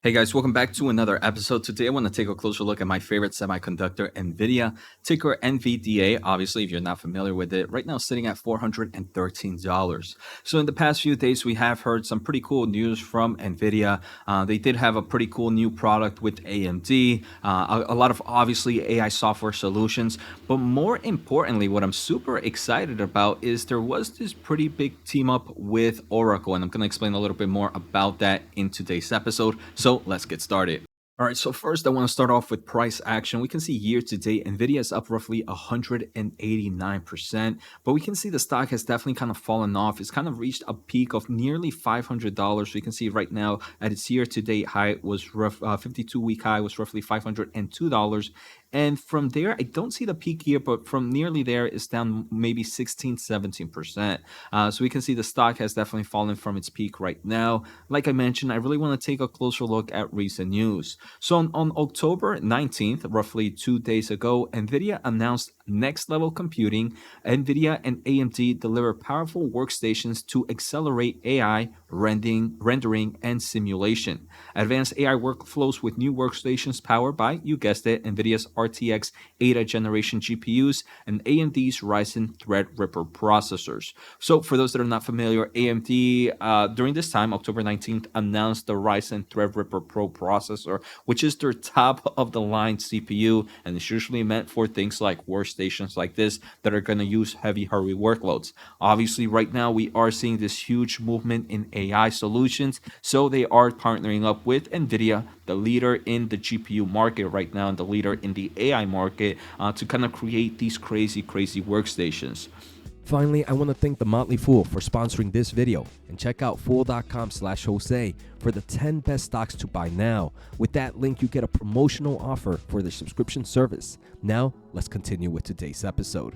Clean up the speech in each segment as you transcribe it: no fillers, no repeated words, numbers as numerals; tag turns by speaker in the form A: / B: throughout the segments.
A: Hey guys, welcome back to another episode. Today I want to take a closer look at my favorite semiconductor, NVIDIA, ticker NVDA. Obviously, if you're not familiar with it, right now sitting at $413. So in the past few days, we have heard some pretty cool news from NVIDIA. They did have a pretty cool new product with AMD, a lot of obviously AI software solutions. But more importantly, what I'm super excited about is there was this pretty big team up with Oracle, and I'm going to explain a little bit more about that in today's episode. So let's get started. All right, so first I want to start off with price action. We can see year to date, NVIDIA is up roughly 189%, but we can see the stock has definitely kind of fallen off. It's kind of reached a peak of nearly $500. We can see right now at its year to date high was 52-week high was roughly $502. And from there, I don't see the peak here, but from nearly there, it's down maybe 16, 17%. So we can see the stock has definitely fallen from its peak right now. Like I mentioned, I really want to take a closer look at recent news. So on October 19th, roughly 2 days ago, NVIDIA announced next level computing. NVIDIA and AMD deliver powerful workstations to accelerate AI, rendering, and simulation. Advanced AI workflows with new workstations powered by, you guessed it, NVIDIA's RTX 8th generation GPUs and AMD's Ryzen Threadripper processors. So for those that are not familiar, AMD during this time, October 19th, announced the Ryzen Threadripper Pro processor, which is their top of the line CPU, and it's usually meant for things like workstations like this that are going to use heavy workloads. Obviously, right now we are seeing this huge movement in AI solutions, so they are partnering up with NVIDIA, the leader in the GPU market right now and the leader in the AI market, to kind of create these crazy workstations.
B: Finally, I want to thank the Motley Fool for sponsoring this video, and check out fool.com/Jose for the 10 best stocks to buy now. With that link, you get a promotional offer for the subscription service. Now, let's continue with today's episode.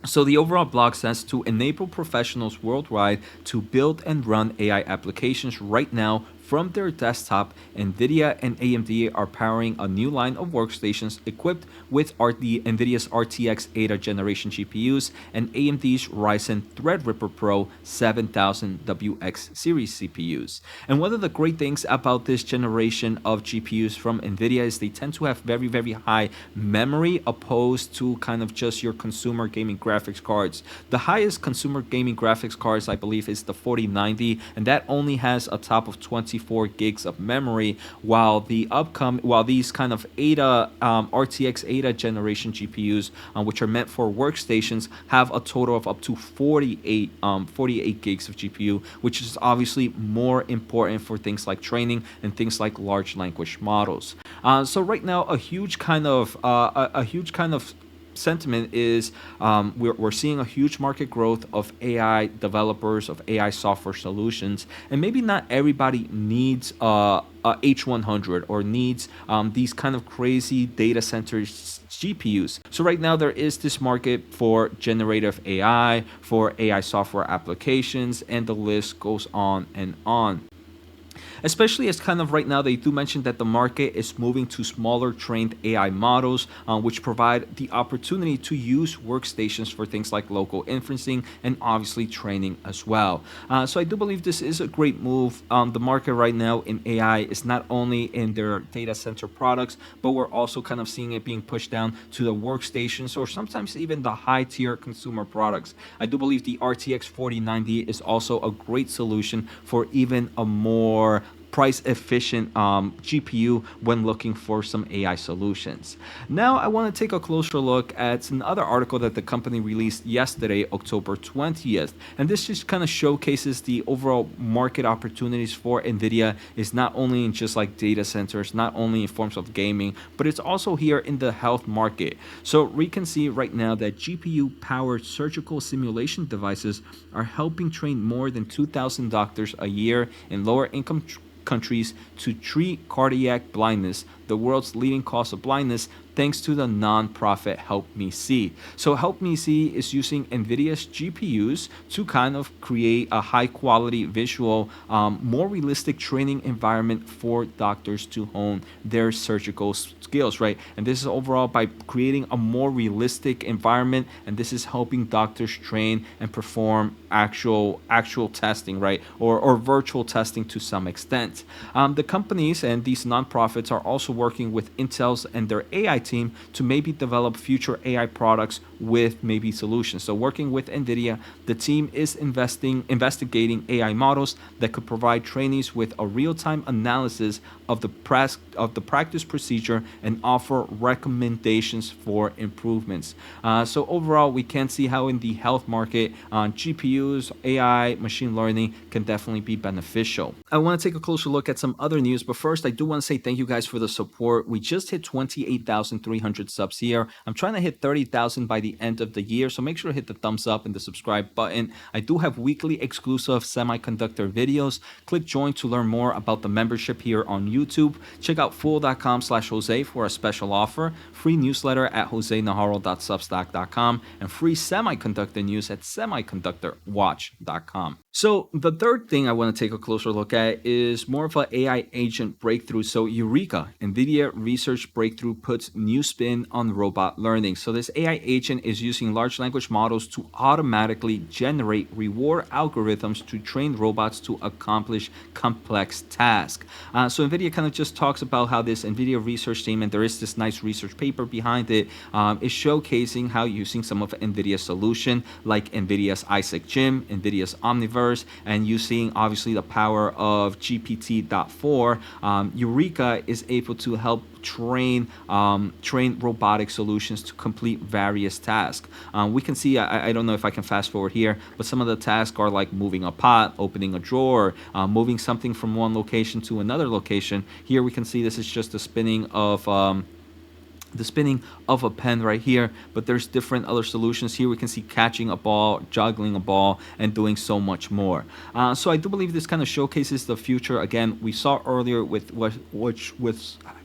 A: So the overall blog says to enable professionals worldwide to build and run AI applications right now from their desktop, NVIDIA and AMD are powering a new line of workstations equipped with NVIDIA's RTX 8th generation GPUs and AMD's Ryzen Threadripper Pro 7000 WX series CPUs. And one of the great things about this generation of GPUs from NVIDIA is they tend to have very high memory opposed to kind of just your consumer gaming graphics cards. The highest consumer gaming graphics cards, I believe, is the 4090, and that only has a top of 24 gigs of memory, while these kind of RTX 8th generation GPUs, which are meant for workstations, have a total of up to 48 gigs of GPU, which is obviously more important for things like training and things like large language models. So right now, a huge kind of sentiment is we're seeing a huge market growth of AI developers, of AI software solutions, and maybe not everybody needs a H100 or needs these kind of crazy data centers GPUs. So right now there is this market for generative AI, for AI software applications, and the list goes on and on. Especially as kind of right now they do mention that the market is moving to smaller trained AI models, which provide the opportunity to use workstations for things like local inferencing and obviously training as well. So I do believe this is a great move. The market right now in AI is not only in their data center products, but we're also kind of seeing it being pushed down to the workstations or sometimes even the high tier consumer products. I do believe the RTX 4090 is also a great solution for even a more price efficient GPU when looking for some AI solutions. Now I want to take a closer look at another article that the company released yesterday, October 20th. And this just kind of showcases the overall market opportunities for NVIDIA is not only in just like data centers, not only in forms of gaming, but it's also here in the health market. So we can see right now that GPU powered surgical simulation devices are helping train more than 2,000 doctors a year in lower income countries to treat cardiac blindness, the world's leading cause of blindness, thanks to the nonprofit Help Me See. So Help Me See is using NVIDIA's GPUs to kind of create a high quality visual, more realistic training environment for doctors to hone their surgical skills, right? And this is overall by creating a more realistic environment, and this is helping doctors train and perform actual testing, right? Or virtual testing to some extent. The companies and these nonprofits are also working with Intel's and their AI team to maybe develop future AI products with maybe solutions. So working with NVIDIA, the team is investigating AI models that could provide trainees with a real-time analysis of the practice procedure and offer recommendations for improvements. So overall, we can see how in the health market, GPUs, AI, machine learning can definitely be beneficial. I want to take a closer look at some other news, but first I do want to say thank you guys for the support. We just hit 28,300 subs here. I'm trying to hit 30,000 by the end of the year, so make sure to hit the thumbs up and the subscribe button. I do have weekly exclusive semiconductor videos. Click join to learn more about the membership here on YouTube. Check out fool.com/Jose for a special offer, free newsletter at josenaharo.substack.com, and free semiconductor news at semiconductorwatch.com. So the third thing I want to take a closer look at is more of an AI agent breakthrough. So Eureka, NVIDIA research breakthrough, puts new spin on robot learning. So this AI agent is using large language models to automatically generate reward algorithms to train robots to accomplish complex tasks. So NVIDIA kind of just talks about how this NVIDIA research team, and there is this nice research paper behind it, is showcasing how using some of NVIDIA's solution like NVIDIA's Isaac Gym, NVIDIA's Omniverse, and using obviously the power of GPT-4, Eureka is able to help train robotic solutions to complete various tasks. We can see, I don't know if I can fast forward here, but some of the tasks are like moving a pot, opening a drawer, moving something from one location to another location. Here we can see this is just the spinning of a pen right here, but there's different other solutions. Here we can see catching a ball, juggling a ball, and doing so much more. So I do believe this kind of showcases the future. Again, we saw earlier with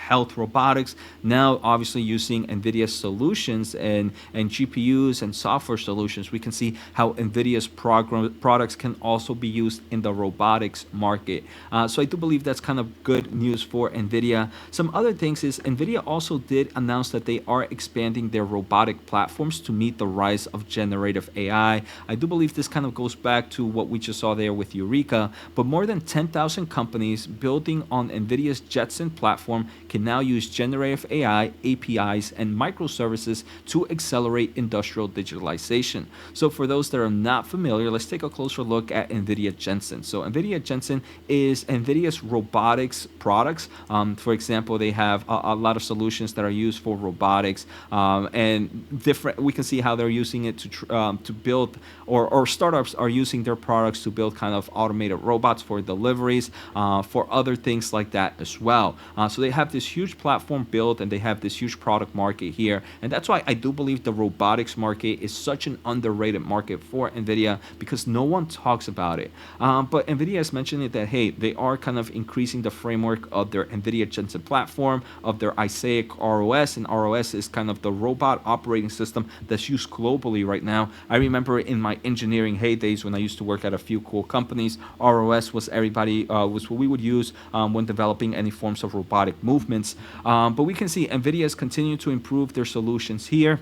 A: health robotics, now obviously using NVIDIA solutions and GPUs and software solutions, we can see how NVIDIA's products can also be used in the robotics market. So I do believe that's kind of good news for NVIDIA. Some other things is NVIDIA also did announce that they are expanding their robotic platforms to meet the rise of generative AI. I do believe this kind of goes back to what we just saw there with Eureka, but more than 10,000 companies building on NVIDIA's Jetson platform can now use generative AI, APIs, and microservices to accelerate industrial digitalization. So for those that are not familiar, let's take a closer look at NVIDIA Jetson. So NVIDIA Jetson is NVIDIA's robotics products. For example, they have a lot of solutions that are used for robotics, and different. We can see how they're using it to build, or startups are using their products to build kind of automated robots for deliveries, for other things like that as well. So they have this huge platform built, and they have this huge product market here, and that's why I do believe the robotics market is such an underrated market for NVIDIA, because no one talks about it. But NVIDIA has mentioned it that, hey, they are kind of increasing the framework of their NVIDIA Jetson platform, of their Isaac ROS, and ROS is kind of the robot operating system that's used globally right now. I remember in my engineering heydays when I used to work at a few cool companies, ROS was was what we would use when developing any forms of robotic movements. But we can see NVIDIA is continuing to improve their solutions here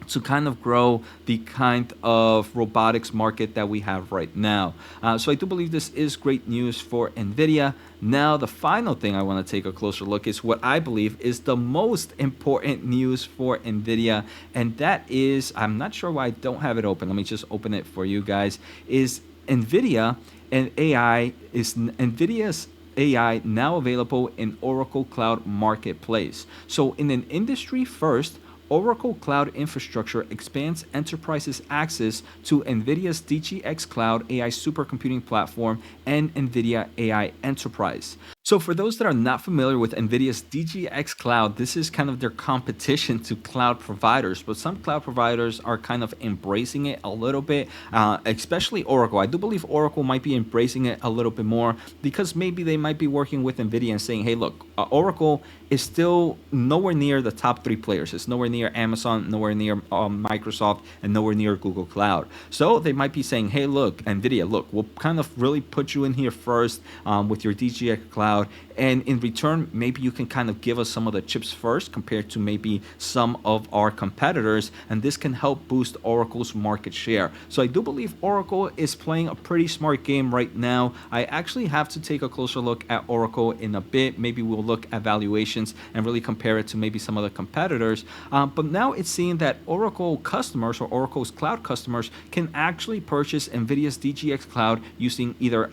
A: to kind of grow the kind of robotics market that we have right now. So I do believe this is great news for NVIDIA. Now, the final thing I want to take a closer look is what I believe is the most important news for NVIDIA, and that is, I'm not sure why I don't have it open. Let me just open it for you guys. Is NVIDIA and AI is NVIDIA's AI now available in Oracle Cloud Marketplace. So in an industry first, Oracle Cloud Infrastructure expands enterprises' access to NVIDIA's DGX Cloud AI supercomputing platform and NVIDIA AI Enterprise. So for those that are not familiar with NVIDIA's DGX Cloud, this is kind of their competition to cloud providers, but some cloud providers are kind of embracing it a little bit, especially Oracle. I do believe Oracle might be embracing it a little bit more because maybe they might be working with NVIDIA and saying, hey, look, Oracle is still nowhere near the top three players. It's nowhere near Amazon, nowhere near Microsoft, and nowhere near Google Cloud. So they might be saying, hey, look, NVIDIA, look, we'll kind of really put you in here first with your DGX Cloud. And in return, maybe you can kind of give us some of the chips first compared to maybe some of our competitors. And this can help boost Oracle's market share. So I do believe Oracle is playing a pretty smart game right now. I actually have to take a closer look at Oracle in a bit. Maybe we'll look at valuations and really compare it to maybe some of the competitors. But now it's seen that Oracle customers or Oracle's cloud customers can actually purchase NVIDIA's DGX Cloud using either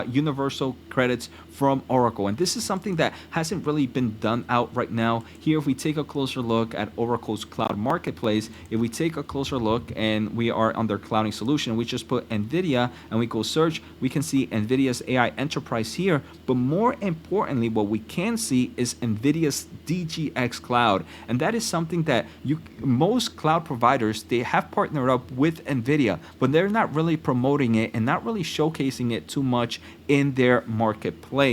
A: universal credits from Oracle. And this is something that hasn't really been done out right now. Here, if we take a closer look at Oracle's cloud marketplace, if we take a closer look and we are under clouding solution, we just put NVIDIA and we go search, we can see NVIDIA's AI Enterprise here. But more importantly, what we can see is NVIDIA's DGX Cloud. And that is something that most cloud providers, they have partnered up with NVIDIA, but they're not really promoting it and not really showcasing it too much in their marketplace.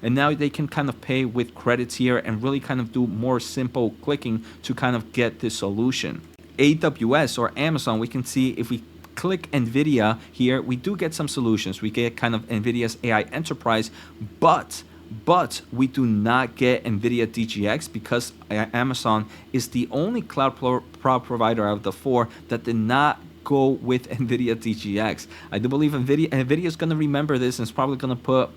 A: And now they can kind of pay with credits here and really kind of do more simple clicking to kind of get this solution. AWS or Amazon, we can see if we click NVIDIA here, we do get some solutions. We get kind of NVIDIA's AI Enterprise, but we do not get NVIDIA DGX because Amazon is the only cloud provider out of the four that did not go with NVIDIA DGX. I do believe NVIDIA is going to remember this and is probably going to put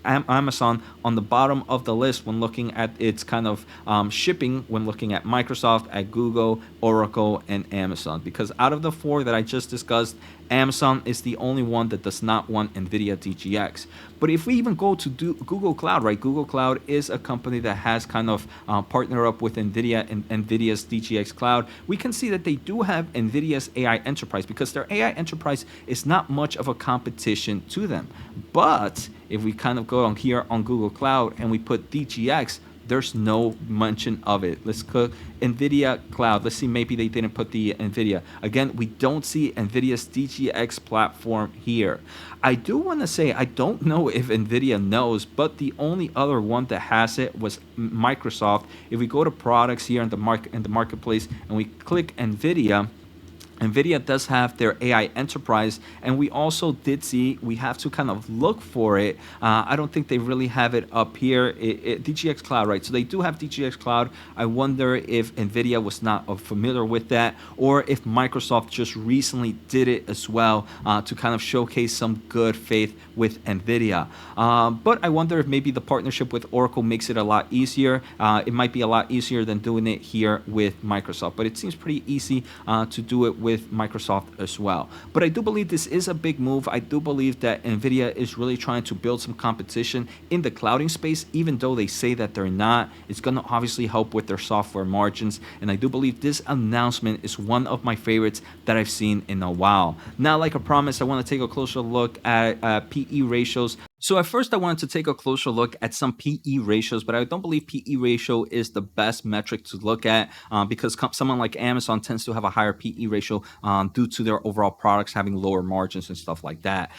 A: Amazon on the bottom of the list when looking at its kind of shipping, when looking at Microsoft, at Google, Oracle, and Amazon. Because out of the four that I just discussed, Amazon is the only one that does not want NVIDIA DGX. But if we even go to Google Cloud, right? Google Cloud is a company that has kind of partnered up with NVIDIA and NVIDIA's DGX Cloud. We can see that they do have NVIDIA's AI Enterprise because their AI Enterprise is not much of a competition to them. But if we kind of go on here on Google Cloud and we put DGX, there's no mention of it. Let's click NVIDIA Cloud. Let's see, maybe they didn't put the NVIDIA. Again, we don't see NVIDIA's DGX platform here. I do want to say, I don't know if NVIDIA knows, but the only other one that has it was Microsoft. If we go to products here in the marketplace and we click NVIDIA, NVIDIA does have their AI Enterprise, and we also did see we have to kind of look for it. I don't think they really have it up here. DGX Cloud, right? So they do have DGX Cloud. I wonder if NVIDIA was not familiar with that, or if Microsoft just recently did it as well to kind of showcase some good faith with NVIDIA. But I wonder if maybe the partnership with Oracle makes it a lot easier. It might be a lot easier than doing it here with Microsoft, but it seems pretty easy to do it with Microsoft as well. But I do believe this is a big move. I do believe that NVIDIA is really trying to build some competition in the clouding space, even though they say that they're not. It's going to obviously help with their software margins, and I do believe this announcement is one of my favorites that I've seen in a while. Now, like I promised, I want to take a closer look at PE ratios. So at first I wanted to take a closer look at some PE ratios, but I don't believe PE ratio is the best metric to look at because someone like Amazon tends to have a higher PE ratio due to their overall products having lower margins and stuff like that.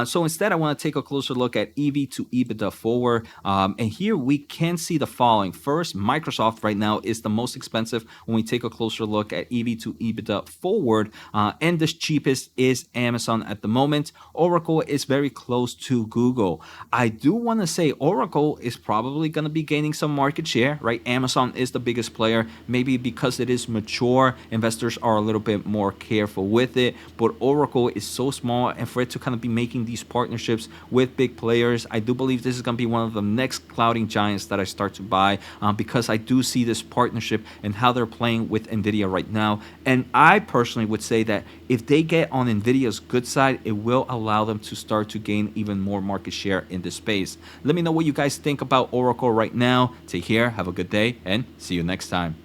A: So instead I want to take a closer look at EV to EBITDA forward. And here we can see the following. First, Microsoft right now is the most expensive when we take a closer look at EV to EBITDA forward. And the cheapest is Amazon at the moment. Oracle is very close to Google. I do want to say Oracle is probably going to be gaining some market share, right? Amazon is the biggest player, maybe because it is mature. Investors are a little bit more careful with it, but Oracle is so small, and for it to kind of be making these partnerships with big players, I do believe this is going to be one of the next clouding giants that I start to buy because I do see this partnership and how they're playing with NVIDIA right now. And I personally would say that if they get on NVIDIA's good side, it will allow them to start to gain even more market share in this space. Let me know what you guys think about Oracle right now. Take care, have a good day, and see you next time.